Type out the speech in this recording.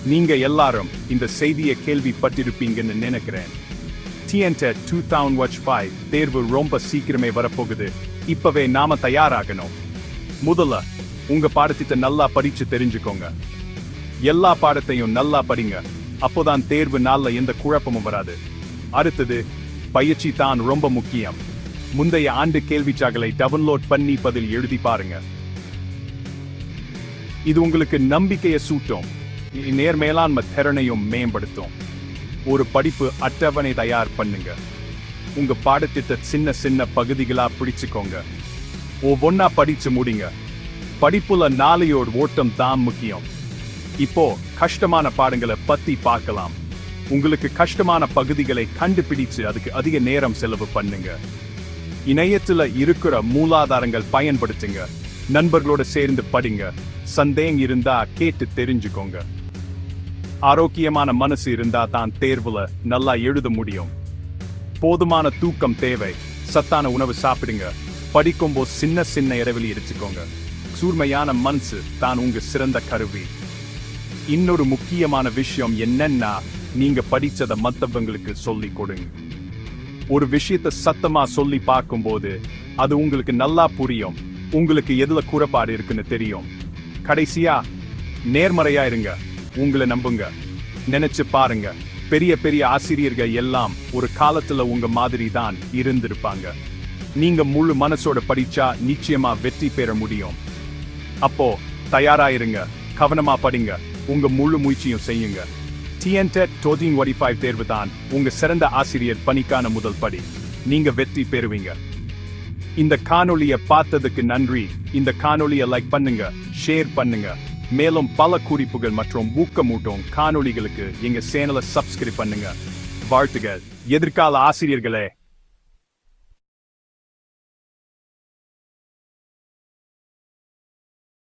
நீங்க எல்லாரும் இந்த செய்தியை கேள்விப்பட்டிருப்பீங்கன்னு நினைக்கிறேன். TNTET 2025 தேர்வு ரொம்ப சீக்கிரமே வரப்போகுது. இப்பவே நாம தயாராகணும். முதல்ல உங்க பாடத்திட்ட நல்லா படிச்சு தெரிஞ்சுக்கோங்க. எல்லா பாடத்தையும் நல்லா படிங்க. அப்போதான் தேர்வு நாள்ல எந்த குழப்பமும் வராது. அடுத்தது பயிற்சி தான் ரொம்ப முக்கியம். முந்தைய ஆண்டு கேள்விச்சாக்களை டவுன்லோட் பண்ணி பதில் எழுதி பாருங்க. இது உங்களுக்கு நம்பிக்கையை சூட்டும், நேர் மேலாண்மை திறனையும் மேம்படுத்தும். ஒரு படிப்பு அட்டவணை தயார் பண்ணுங்க. உங்க பாடத்திட்ட சின்ன சின்ன பகுதிகளா பிடிச்சுக்கோங்க. ஒவ்வொன்னா படிச்சு முடிங்க. படிப்புல நாளையோட ஓட்டம் தான் முக்கியம். இப்போ கஷ்டமான பாடங்களை பத்தி பார்க்கலாம். உங்களுக்கு கஷ்டமான பகுதிகளை கண்டுபிடிச்சு அதுக்கு அதிக நேரம் செலவு பண்ணுங்க. இணையத்துல இருக்கிற மூலாதாரங்கள் பயன்படுத்துங்க. நண்பர்களோட சேர்ந்து படிங்க. சந்தேகம் இருந்தா கேட்டு தெரிஞ்சுக்கோங்க. ஆரோக்கியமான மனசு இருந்தா தான் தேர்வுல நல்லா எழுத முடியும். போதுமான தூக்கம் தேவை. சத்தான உணவு சாப்பிடுங்க. படிக்கும்போது சின்ன சின்ன இடைவெளி எடுத்துக்கோங்க. கூர்மையான மனசு தான் உங்க சிறந்த கருவி. இன்னொரு முக்கியமான விஷயம் என்னன்னா, நீங்க படிச்சத மத்தவங்களுக்கு சொல்லி கொடுங்க. ஒரு விஷயத்தை சத்தமா சொல்லி பார்க்கும்போது அது உங்களுக்கு நல்லா புரியும். உங்களுக்கு எதுல குறைபாடு இருக்குன்னு தெரியும். கடைசியா நேர்மறையா இருங்க. உங்களை நம்புங்க. நினைச்சு பாருங்க, பெரிய பெரிய ஆசிரியர்கள் எல்லாம் ஒரு காலத்துல உங்க மாதிரி தான் இருந்திருப்பாங்க. நீங்க முழு மனசோட படிச்சா நிச்சயமா வெற்றி பெற முடியும். அப்போ தயாராயிருங்க. கவனமா படிங்க. உங்க முழு முயற்சியும் செய்யுங்க. TNTET 2025 தேர்வு தான் உங்க சிறந்த ஆசிரியர் பணிக்கான முதல் படி. நீங்க வெற்றி பெறுவீங்க. இந்த காணொளியை பார்த்ததுக்கு நன்றி. இந்த காணொளியை லைக் பண்ணுங்க, ஷேர் பண்ணுங்க. மேலும் பல குறிப்புகள் மற்றும் ஊக்கமூட்டும் காணொளிகளுக்கு எங்க சேனலை சப்ஸ்கிரைப் பண்ணுங்க. வாழ்த்துகள் எதிர்கால ஆசிரியர்களே.